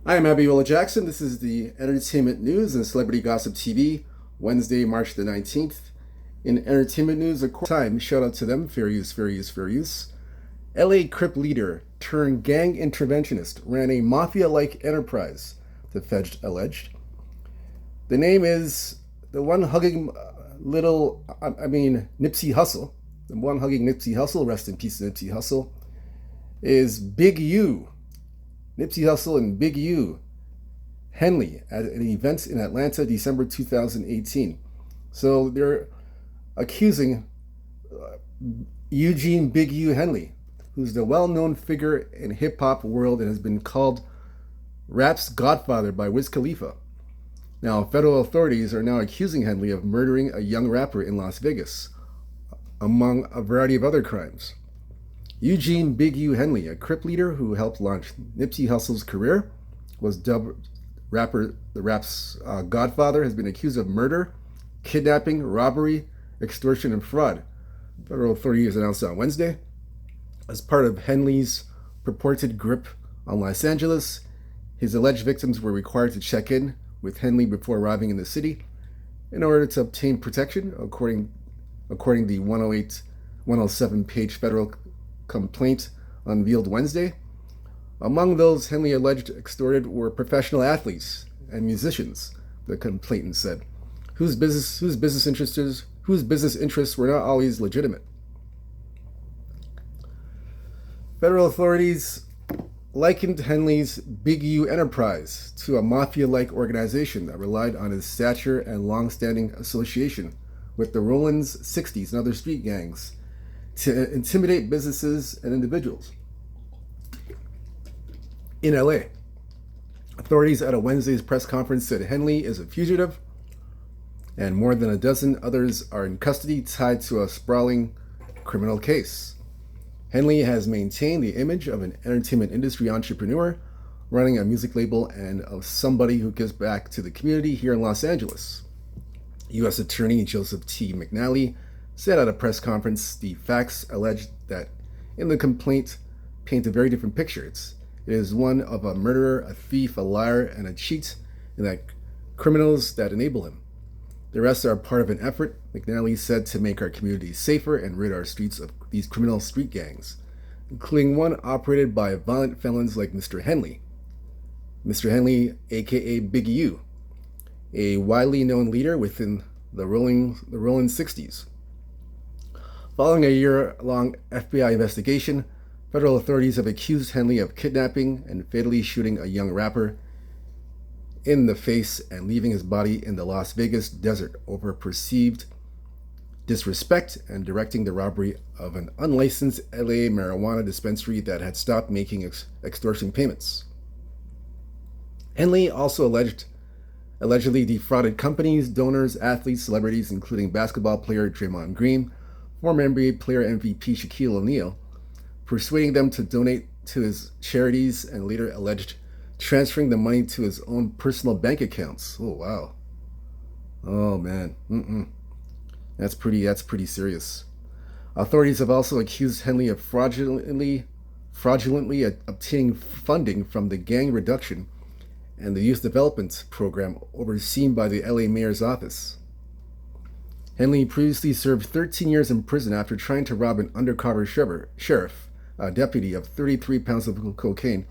I am Abiola Jackson. This is the Entertainment News and Celebrity Gossip TV, Wednesday, March the 19th. In entertainment news, of course, time, shout out to them, fair use, fair use, fair use. LA Crip leader turned gang interventionist ran a mafia like enterprise, the Fed alleged. The name is the one hugging Nipsey Hussle. The one hugging Nipsey Hussle, rest in peace, Nipsey Hussle, is Big U. Nipsey Hussle and Big U Henley at an event in Atlanta, December 2018. So they're accusing Eugene Big U Henley, who's the well-known figure in hip-hop world and has been called rap's godfather by Wiz Khalifa. Now, federal authorities are now accusing Henley of murdering a young rapper in Las Vegas, among a variety of other crimes. Eugene Big U Henley, a Crip leader who helped launch Nipsey Hussle's career, was dubbed the rap's godfather, has been accused of murder, kidnapping, robbery, extortion, and fraud. Federal authorities announced on Wednesday. As part of Henley's purported grip on Los Angeles, his alleged victims were required to check in with Henley before arriving in the city in order to obtain protection, according to the 107-page federal complaint unveiled Wednesday. Among those Henley alleged extorted were professional athletes and musicians, the complainant said, whose business interests were not always legitimate. Federal authorities likened Henley's Big U enterprise to a mafia-like organization that relied on his stature and long-standing association with the Rollins 60s and other street gangs to intimidate businesses and individuals. In LA, authorities at a Wednesday's press conference said Henley is a fugitive and more than a dozen others are in custody tied to a sprawling criminal case. Henley has maintained the image of an entertainment industry entrepreneur running a music label and of somebody who gives back to the community here in Los Angeles. U.S. Attorney Joseph T. McNally said at a press conference the facts alleged that in the complaint paint a very different picture. It is one of a murderer, a thief, a liar, and a cheat, and that criminals that enable him. The rest are part of an effort, McNally said, to make our communities safer and rid our streets of these criminal street gangs, including one operated by violent felons like Mr. Henley. Mr. Henley, aka Big U, a widely known leader within the Rolling 60s. Following a year-long FBI investigation, federal authorities have accused Henley of kidnapping and fatally shooting a young rapper in the face and leaving his body in the Las Vegas desert over perceived disrespect and directing the robbery of an unlicensed LA marijuana dispensary that had stopped making extortion payments. Henley also allegedly defrauded companies, donors, athletes, celebrities, including basketball player Draymond Green, former NBA player MVP Shaquille O'Neal, persuading them to donate to his charities and later alleged transferring the money to his own personal bank accounts. Oh, wow. Oh, man. That's pretty serious. Authorities have also accused Henley of fraudulently obtaining funding from the gang reduction and the youth development program overseen by the LA mayor's office. Henley previously served 13 years in prison after trying to rob an undercover sheriff, a deputy, of 33 pounds of cocaine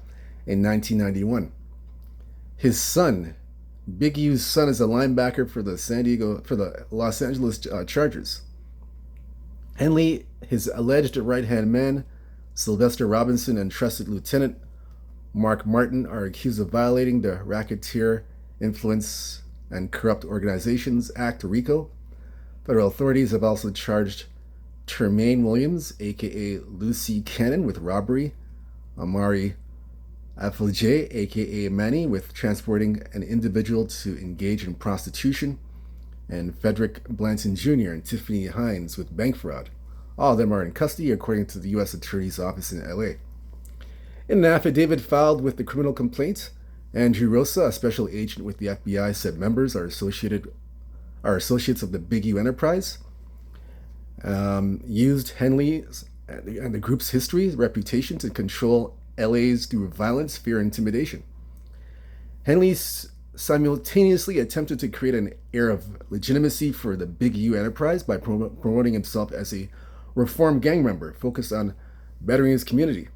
in 1991. His son, Big U's son, is a linebacker for the Los Angeles Chargers. Henley, his alleged right-hand man, Sylvester Robinson, and trusted lieutenant Mark Martin are accused of violating the Racketeer Influence and Corrupt Organizations Act, RICO. Federal authorities have also charged Termaine Williams, aka Lucy Cannon, with robbery, Amari Aflijay, aka Manny, with transporting an individual to engage in prostitution, and Frederick Blanton Jr. and Tiffany Hines with bank fraud. All of them are in custody, according to the U.S. Attorney's Office in LA. In an affidavit filed with the criminal complaint, Andrew Rosa, a special agent with the FBI, said members are associates of the Big U enterprise, used Henley and the group's history, reputation to control LA's through violence, fear, and intimidation. Henley simultaneously attempted to create an air of legitimacy for the Big U enterprise by promoting himself as a reformed gang member focused on bettering his community.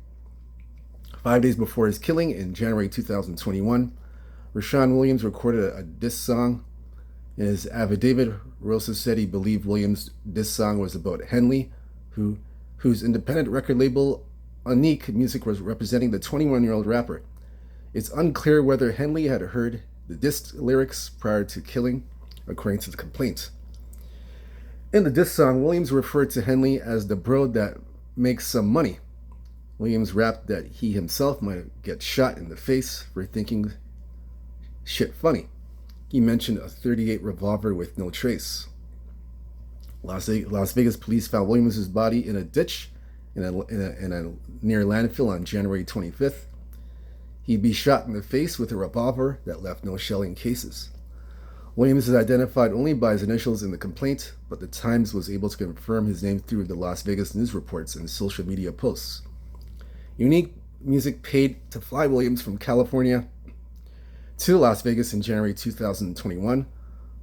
5 days before his killing in January 2021, Rashawn Williams recorded a diss song. In his affidavit, Rosa said he believed Williams' diss song was about Henley, whose independent record label, Unique Music, was representing the 21-year-old rapper. It's unclear whether Henley had heard the diss lyrics prior to killing, according to the complaint. In the diss song, Williams referred to Henley as the bro that makes some money. Williams rapped that he himself might get shot in the face for thinking shit funny. He mentioned a .38 revolver with no trace. Las Vegas police found Williams' body in a ditch in a near landfill on January 25th. He'd be shot in the face with a revolver that left no shelling cases. Williams is identified only by his initials in the complaint, but the Times was able to confirm his name through the Las Vegas news reports and social media posts. Unique Music paid to fly Williams from California to Las Vegas in January 2021,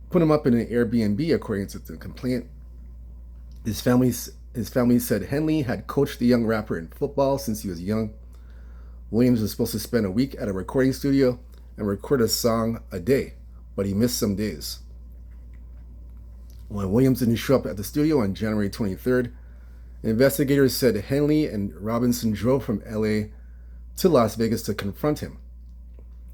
put him up in an Airbnb, according to the complaint. His family said Henley had coached the young rapper in football since he was young. Williams was supposed to spend a week at a recording studio and record a song a day, but he missed some days. When Williams didn't show up at the studio on January 23rd, investigators said Henley and Robinson drove from LA to Las Vegas to confront him.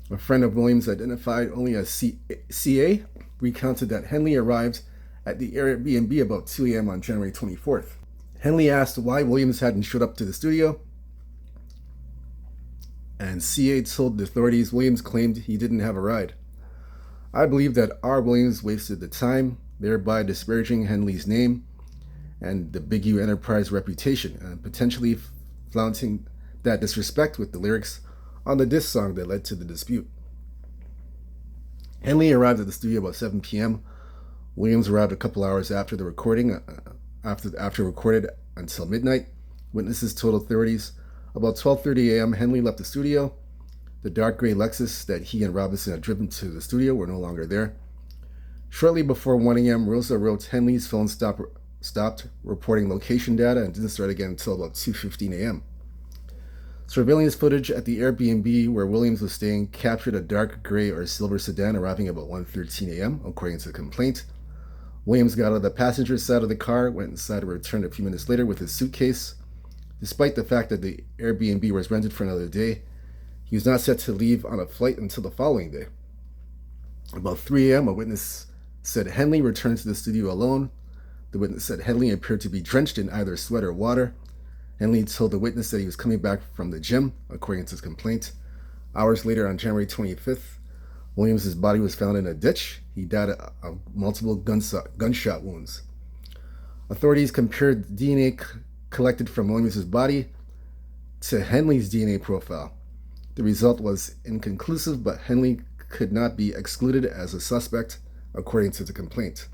A friend of Williams, identified only as CA, recounted that Henley arrived at the Airbnb about 2 a.m. on January 24th. Henley asked why Williams hadn't showed up to the studio, and CA told the authorities Williams claimed he didn't have a ride. I believe that R. Williams wasted the time, thereby disparaging Henley's name and the Big U enterprise reputation, and potentially flaunting that disrespect with the lyrics on the diss song that led to the dispute. Henley arrived at the studio about 7 p.m. Williams arrived a couple hours after the recording, after recorded until midnight. Witnesses told authorities about 12:30 a.m. Henley left the studio. The dark gray Lexus that he and Robinson had driven to the studio were no longer there. Shortly before 1 a.m., Rosa wrote Henley's phone stopped reporting location data and didn't start again until about 2:15 a.m. Surveillance footage at the Airbnb where Williams was staying captured a dark gray or silver sedan arriving about 1:13 a.m., according to the complaint. Williams got out of the passenger side of the car, went inside and returned a few minutes later with his suitcase. Despite the fact that the Airbnb was rented for another day, he was not set to leave on a flight until the following day. About 3 a.m., a witness said Henley returned to the studio alone. The witness said Henley appeared to be drenched in either sweat or water. Henley told the witness that he was coming back from the gym, according to his complaint. Hours later, on January 25th, Williams' body was found in a ditch. He died of multiple gunshot wounds. Authorities compared DNA collected from Williams' body to Henley's DNA profile. The result was inconclusive, but Henley could not be excluded as a suspect, according to the complaint.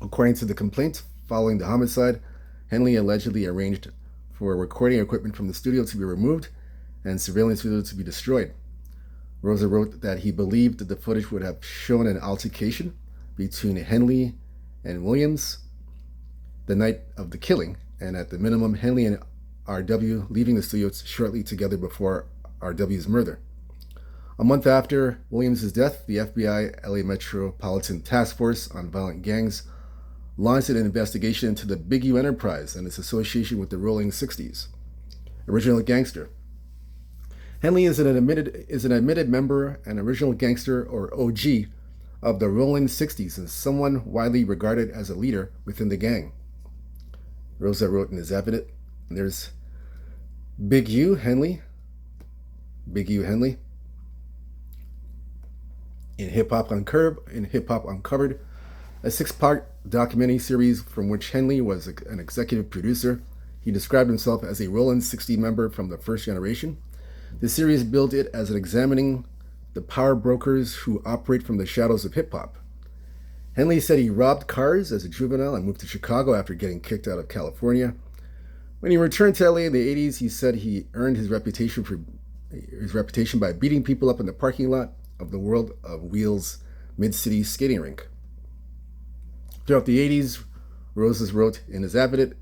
According to the complaint, following the homicide, Henley allegedly arranged for recording equipment from the studio to be removed and surveillance video to be destroyed. Rosa wrote that he believed that the footage would have shown an altercation between Henley and Williams the night of the killing, and at the minimum, Henley and R.W. leaving the studio shortly together before R.W.'s murder. A month after Williams' death, the FBI LA Metropolitan Task Force on Violent Gangs launched an investigation into the Big U enterprise and its association with the Rolling 60s. Original gangster. Henley is an admitted member and original gangster, or OG, of the Rolling 60s and someone widely regarded as a leader within the gang. Rosa wrote in his affidavit, there's Big U Henley. In Hip Hop Uncovered, a 6-part documentary series from which Henley was an executive producer. He described himself as a Rolling 60 member from the first generation. The series billed it as examining the power brokers who operate from the shadows of hip-hop. Henley said he robbed cars as a juvenile and moved to Chicago after getting kicked out of California. When he returned to LA in the 80s, he said he earned his reputation by beating people up in the parking lot of the World of Wheels Mid-City Skating Rink. Throughout the 80s, Roses wrote in his affidavit,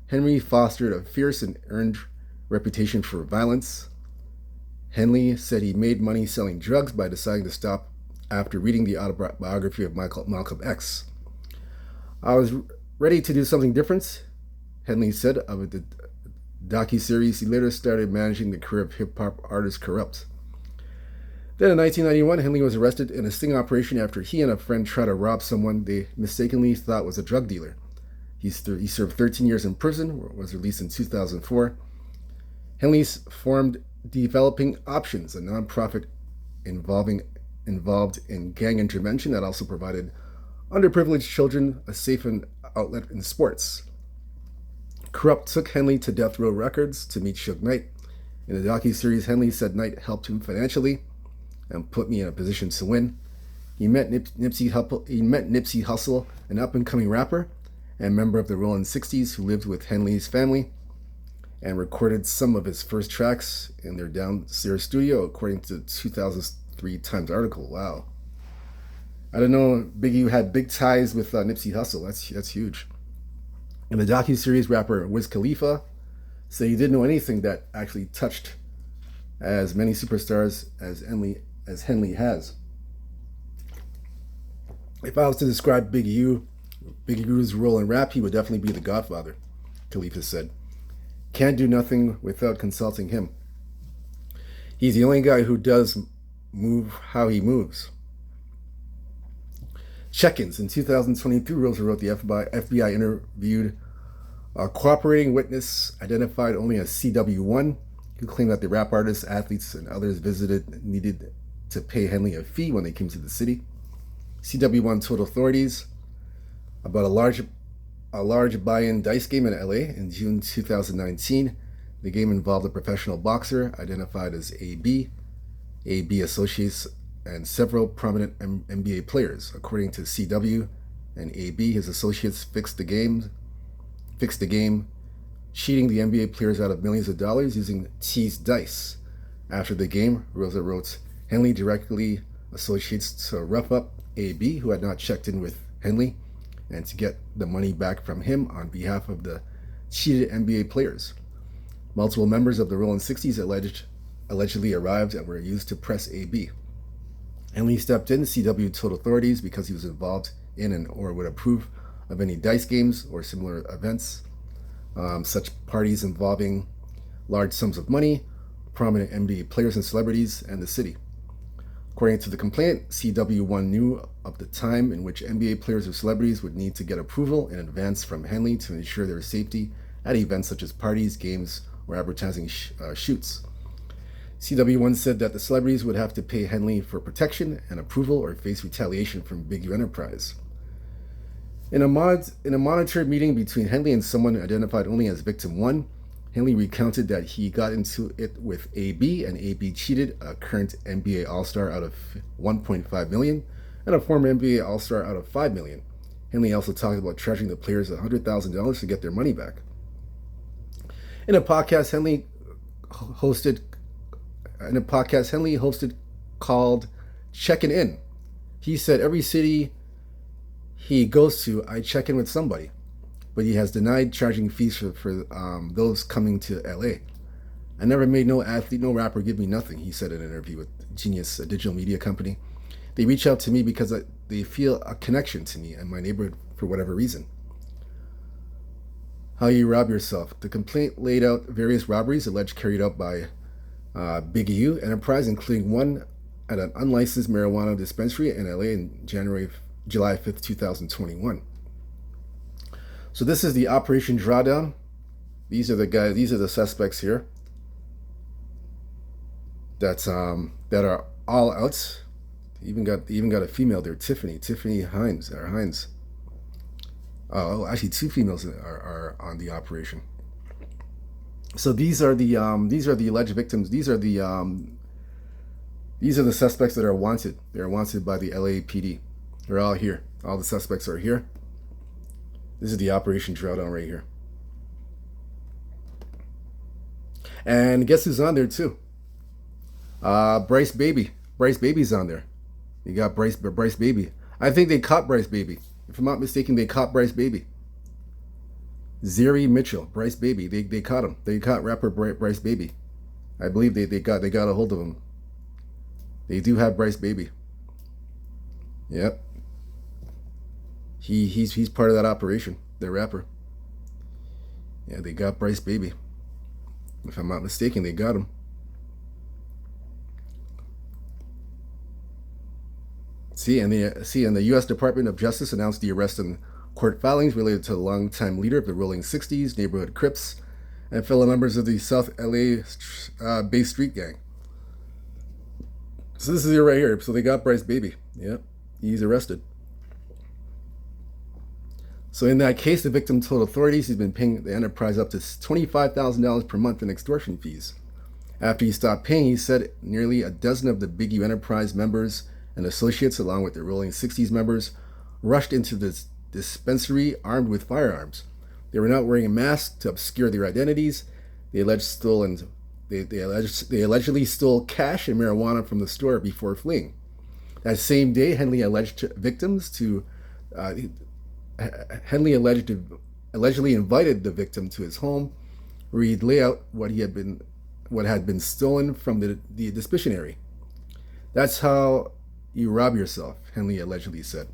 Henry fostered a fierce and earned reputation for violence. Henley said he made money selling drugs by deciding to stop after reading the autobiography of Malcolm X. I was ready to do something different, Henley said of the docuseries. He later started managing the career of hip-hop artist Corrupt. Then in 1991, Henley was arrested in a sting operation after he and a friend tried to rob someone they mistakenly thought was a drug dealer. He served 13 years in prison, was released in 2004. Henley formed Developing Options, a nonprofit involved in gang intervention that also provided underprivileged children a safe outlet in sports. Corrupt took Henley to Death Row Records to meet Suge Knight. In the docuseries, Henley said Knight helped him financially and put me in a position to win. He met Nipsey Hussle, an up-and-coming rapper and member of the Rolling 60s who lived with Henley's family and recorded some of his first tracks in their downstairs studio, according to the 2003 Times article. Wow. I didn't know Biggie had big ties with Nipsey Hussle. That's huge. In the docuseries, rapper Wiz Khalifa said he didn't know anything that actually touched as many superstars as Henley has. If I was to describe Big U's role in rap, he would definitely be the Godfather, Khalifa said. Can't do nothing without consulting him. He's the only guy who does move how he moves. Check-ins. In 2022, Rosa wrote the FBI interviewed a cooperating witness identified only as CW1, who claimed that the rap artists, athletes, and others visited needed to pay Henley a fee when they came to the city. CW1 told authorities about a large buy-in dice game in LA in June 2019. The game involved a professional boxer identified as AB associates, and several prominent NBA players. According to CW and AB, his associates fixed the game, cheating the NBA players out of millions of dollars using teased dice. After the game, Rosa wrote, Henley directly associates to rough up AB, who had not checked in with Henley, and to get the money back from him on behalf of the cheated NBA players. Multiple members of the Rolling 60s allegedly arrived and were used to press AB. Henley stepped in, CW told authorities, because he was involved in and or would approve of any dice games or similar events, such parties involving large sums of money, prominent NBA players and celebrities, and the city. According to the complaint, CW1 knew of the time in which NBA players or celebrities would need to get approval in advance from Henley to ensure their safety at events such as parties, games, or advertising shoots. CW1 said that the celebrities would have to pay Henley for protection and approval or face retaliation from Big U Enterprise. In a monitored meeting between Henley and someone identified only as Victim 1, Henley recounted that he got into it with AB, and AB cheated a current NBA All-Star out of $1.5 million and a former NBA All-Star out of $5 million. Henley also talked about charging the players $100,000 to get their money back. In a podcast Henley hosted called Checking In, he said, every city he goes to, I check in with somebody, but he has denied charging fees for those coming to LA. I never made no athlete, no rapper give me nothing, he said in an interview with Genius, a digital media company. They reach out to me because they feel a connection to me and my neighborhood for whatever reason. How you rob yourself. The complaint laid out various robberies alleged carried out by Big U Enterprise, including one at an unlicensed marijuana dispensary in LA in July 5th, 2021. So this is the Operation Drawdown. These are the suspects here that are all out. Even got a female there, Tiffany Hines. Oh, actually, two females are on the operation. So these are the alleged victims. These are the suspects that are wanted. They are wanted by the LAPD. They're all here. All the suspects are here. This is the Operation Drawdown right here. And guess who's on there too? Bryce Baby. Bryce Baby's on there. You got Bryce Baby. I think they caught Bryce Baby. If I'm not mistaken, they caught Bryce Baby. Zeri Mitchell, Bryce Baby. They caught him. They caught rapper Bryce Baby. I believe they got a hold of him. They do have Bryce Baby. Yep. He's part of that operation. The rapper. Yeah, they got Bryce Baby. If I'm not mistaken, they got him. And the U.S. Department of Justice announced the arrest and court filings related to the longtime leader of the Rolling 60s neighborhood Crips and fellow members of the South LA Bay Street Gang. So this is it right here. So they got Bryce Baby. Yep, he's arrested. So in that case, the victim told authorities he's been paying the enterprise up to $25,000 per month in extortion fees. After he stopped paying, he said nearly a dozen of the Big U Enterprise members and associates, along with the Rolling 60s members, rushed into this dispensary armed with firearms. They were not wearing a mask to obscure their identities. They allegedly stole cash and marijuana from the store before fleeing. That same day, Henley allegedly invited the victim to his home, where he'd lay out what had been stolen from the dispensary. That's how you rob yourself, Henley allegedly said.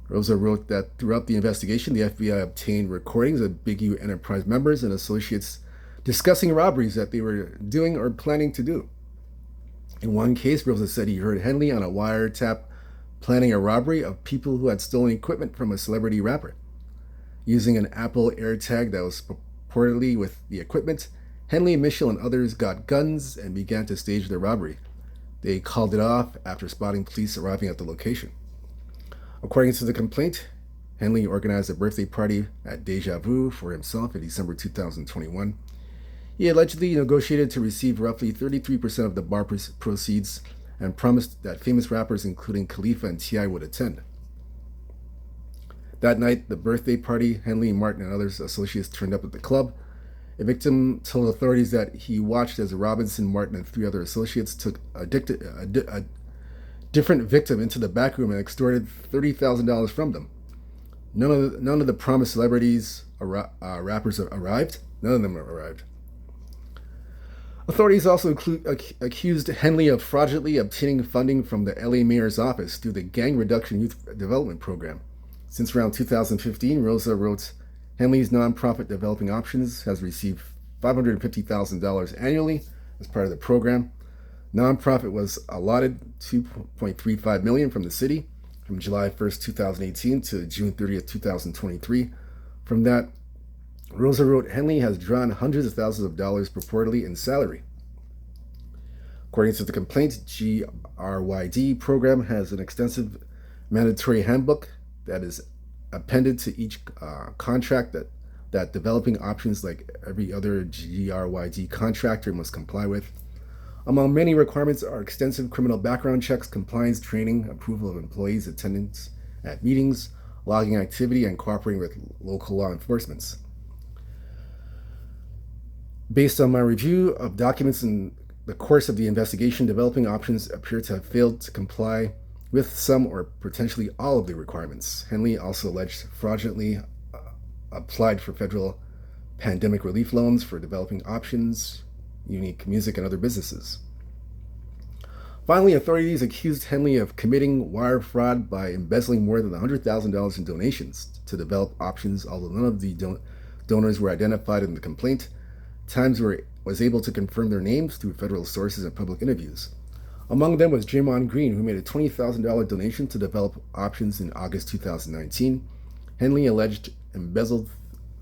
Rosa wrote that throughout the investigation, the FBI obtained recordings of Big U Enterprise members and associates discussing robberies that they were doing or planning to do. In one case, Rosa said he heard Henley on a wiretap planning a robbery of people who had stolen equipment from a celebrity rapper. Using an Apple AirTag that was purportedly with the equipment, Henley, Mitchell, and others got guns and began to stage the robbery. They called it off after spotting police arriving at the location. According to the complaint, Henley organized a birthday party at Deja Vu for himself in December 2021. He allegedly negotiated to receive roughly 33% of the bar proceeds and promised that famous rappers including Khalifa and T.I. would attend. That night, the birthday party, Henley, Martin, and others associates turned up at the club. A victim told authorities that he watched as Robinson, Martin, and 3 other associates took a different victim into the back room and extorted $30,000 from them. None of the promised celebrities rappers arrived. None of them arrived. Authorities also accused Henley of fraudulently obtaining funding from the LA Mayor's office through the Gang Reduction Youth Development Program. Since around 2015, Rosa wrote, Henley's nonprofit Developing Options has received $550,000 annually as part of the program. Nonprofit was allotted $2.35 million from the city from July 1st, 2018 to June 30th, 2023. From that, Rosa wrote, Henley has drawn hundreds of thousands of dollars purportedly in salary. According to the complaint, GRYD program has an extensive mandatory handbook that is appended to each contract that Developing Options, like every other GRYD contractor, must comply with. Among many requirements are extensive criminal background checks, compliance training, approval of employees' attendance at meetings, logging activity, and cooperating with local law enforcement. Based on my review of documents in the course of the investigation, Developing Options appear to have failed to comply with some or potentially all of the requirements. Henley also alleged fraudulently applied for federal pandemic relief loans for Developing Options, Unique Music, and other businesses. Finally, authorities accused Henley of committing wire fraud by embezzling more than $100,000 in donations to Develop Options, although none of the donors were identified in the complaint. Times was able to confirm their names through federal sources and public interviews. Among them was Draymond Green, who made a $20,000 donation to Develop Options in August 2019. Henley alleged embezzled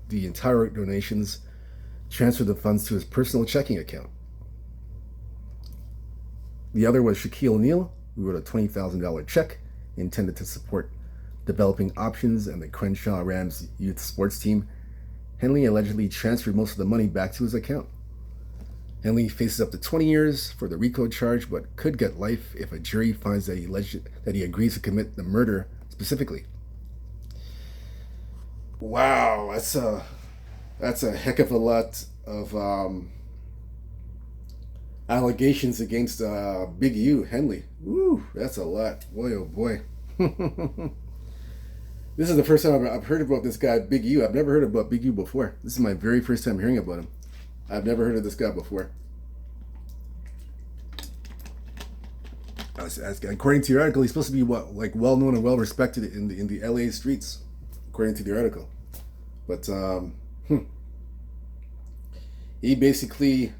the entire donations, transferred the funds to his personal checking account. The other was Shaquille O'Neal, who wrote a $20,000 check intended to support Developing Options and the Crenshaw Rams youth sports team. Henley allegedly transferred most of the money back to his account. Henley faces up to 20 years for the RICO charge, but could get life if a jury finds that he agrees to commit the murder specifically. Wow, that's a heck of a lot of allegations against Big U, Henley. Woo, that's a lot. Boy, oh boy. This is the first time I've heard about this guy, Big U. I've never heard about Big U before. This is my very first time hearing about him. I've never heard of this guy before. According to your article, he's supposed to be well known and well respected in the LA streets, according to the article. But he basically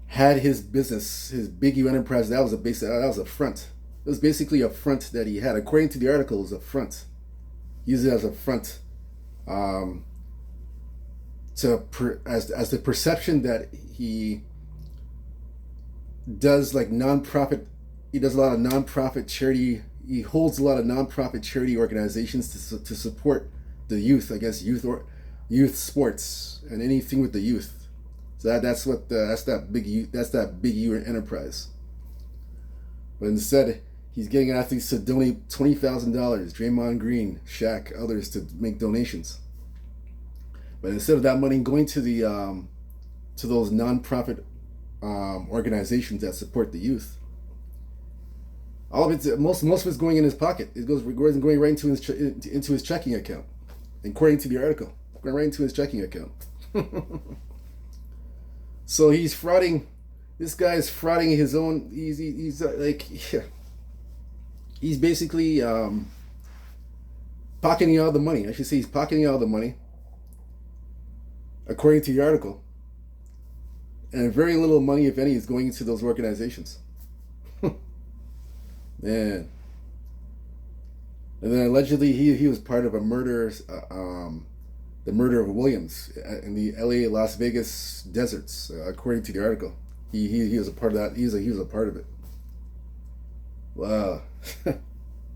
had his business, his Big U Enterprise. That was a front. It was basically a front that he had. According to the article, it was a front. Use it as a front, as the perception that he does nonprofit. He does a lot of nonprofit charity. He holds a lot of nonprofit charity organizations to support the youth. I guess youth sports and anything with the youth. So that's that Big U Enterprise. But instead, he's getting athletes to donate $20,000. Draymond Green, Shaq, others to make donations. But instead of that money going to those nonprofit organizations that support the youth, all of it, most of it's going in his pocket. It goes going right into his checking account, according to the article, going right into his checking account. So he's frauding. This guy is frauding his own. He's basically pocketing all the money. I should say he's pocketing all the money, according to the article. And very little money, if any, is going into those organizations. Man. And then allegedly he was part of a murder, the murder of Williams in the LA Las Vegas deserts, according to the article. He was a part of that. He was a part of it. Wow.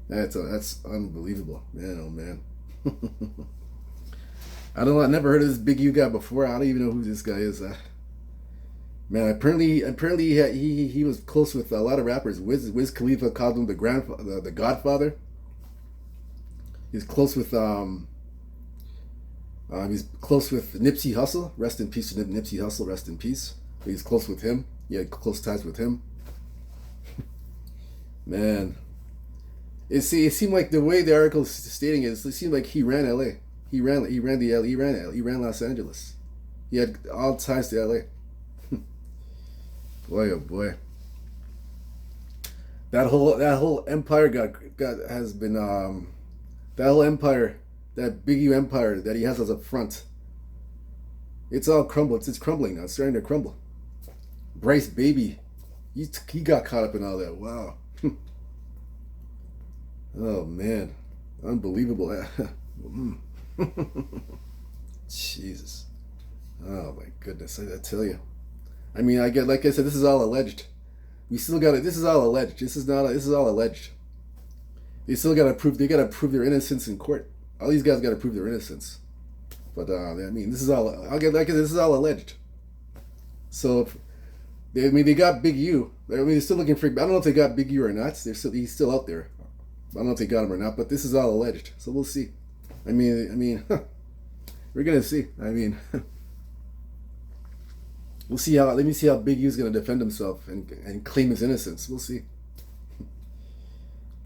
That's unbelievable, man. Oh man. I never heard of this Big U guy before. I don't even know who this guy is. Man, apparently he was close with a lot of rappers. Wiz Khalifa called him the Godfather. He's close with Nipsey Hussle. Rest in peace to Nipsey Hussle. Rest in peace. But he's close with him. He had close ties with him. Man, it seemed like the way the article is stating it seemed like he ran LA. He ran Los Angeles. He had all ties to LA. Boy, oh boy. That whole empire has been that whole empire, that Big U empire that he has as a front. It's all crumbled. It's crumbling now. It's starting to crumble. Bryce Baby, he got caught up in all that. Wow. Oh man, unbelievable. Jesus. Oh my goodness, I tell you. I mean, like I said, this is all alleged. We still got it. This is all alleged. This is all alleged. They still got to prove. They got to prove their innocence in court. All these guys got to prove their innocence. But I mean, this is all. This is all alleged. So, they got Big U. I mean, they're still looking for. I don't know if they got Big U or not. He's still out there. I don't know if they got him or not. But this is all alleged. So we'll see. I mean, we're gonna see. I mean. We'll see how. Let me see how Big U's gonna defend himself and claim his innocence. We'll see.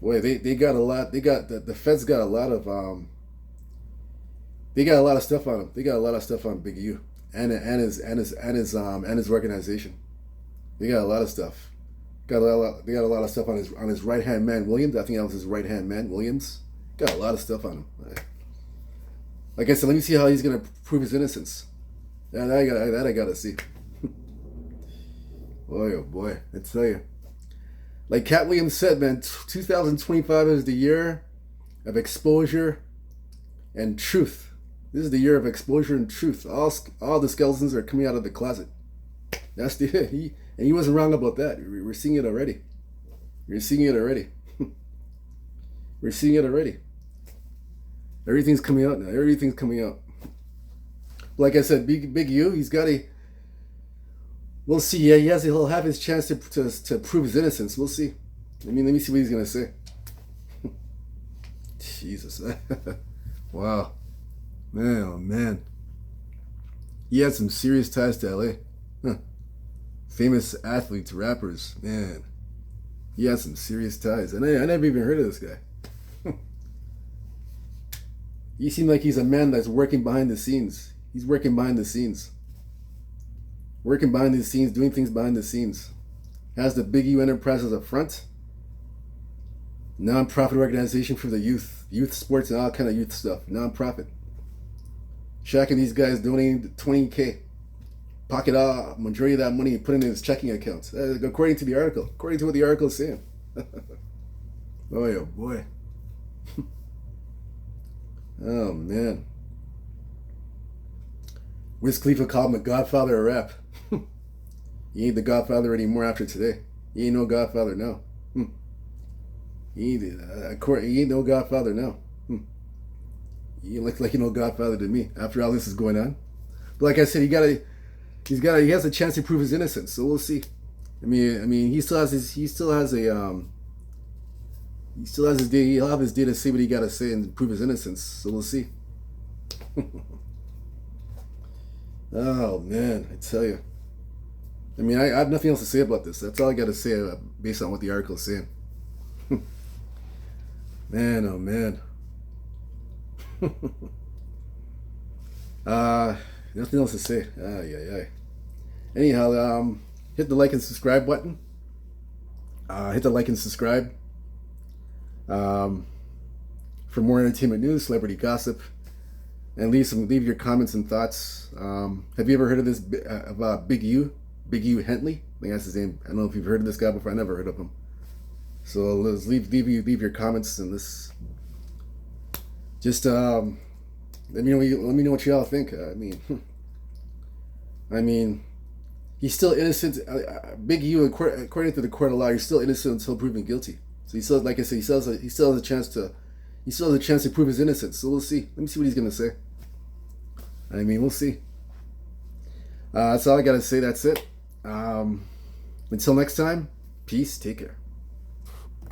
Boy, they got a lot. They got the feds got a lot of They got a lot of stuff on him. They got a lot of stuff on Big U and his organization. They got a lot of stuff. They got a lot of stuff on his right hand man Williams. I think that was his right hand man Williams. Got a lot of stuff on him. Like I said, let me see how he's gonna prove his innocence. That I gotta see. Boy, oh boy, I tell you. Like Cat Williams said, man, 2025 is the year of exposure and truth. This is the year of exposure and truth. All the skeletons are coming out of the closet. That's he wasn't wrong about that. We're seeing it already. We're seeing it already. We're seeing it already. Everything's coming out now. Everything's coming out. Like I said, Big U, he's got a. We'll see. Yeah, he'll have his chance to prove his innocence. We'll see. Let me see what he's gonna say. Jesus. Wow. Man, oh man. He had some serious ties to LA. Huh. famous athletes, rappers. Man, he has some serious ties. And I never even heard of this guy. He seems like he's a man that's working behind the scenes. He's working behind the scenes. Working behind the scenes, doing things behind the scenes. Has the Big U Enterprise as a front. Non-profit organization for the youth sports and all kind of youth stuff. Non-profit. Shaq and these guys donating $20K. Pocket all majority of that money and put it in his checking accounts. According to the article. According to what the article is saying. Boy, oh boy. Oh man. Wiz Khalifa called him a godfather of rap. He ain't the godfather anymore after today. He ain't no godfather now. He ain't no godfather now. He looks like no godfather to me after all this is going on. But like I said, he has a chance to prove his innocence. So we'll see. I mean, he still has his day. He'll have his day to say what he got to say and prove his innocence. So we'll see. Oh man, I tell you. I mean, I have nothing else to say about this. That's all I got to say based on what the article is saying. Man, oh man. Nothing else to say. Ay. Anyhow, hit the like and subscribe button. Hit the like and subscribe. For more entertainment news, celebrity gossip, and leave your comments and thoughts. Have you ever heard of this Big U Hentley? I think that's his name. I don't know if you've heard of this guy before. I never heard of him. So let's leave your comments and this. Just let me know what y'all think. I mean, he's still innocent. Big U, according to the court of law, he's still innocent until proven guilty. So he still, like I said, he still has a chance to prove his innocence. So we'll see. Let me see what he's gonna say. I mean, we'll see. That's all I gotta say. That's it. Until next time, peace. Take care.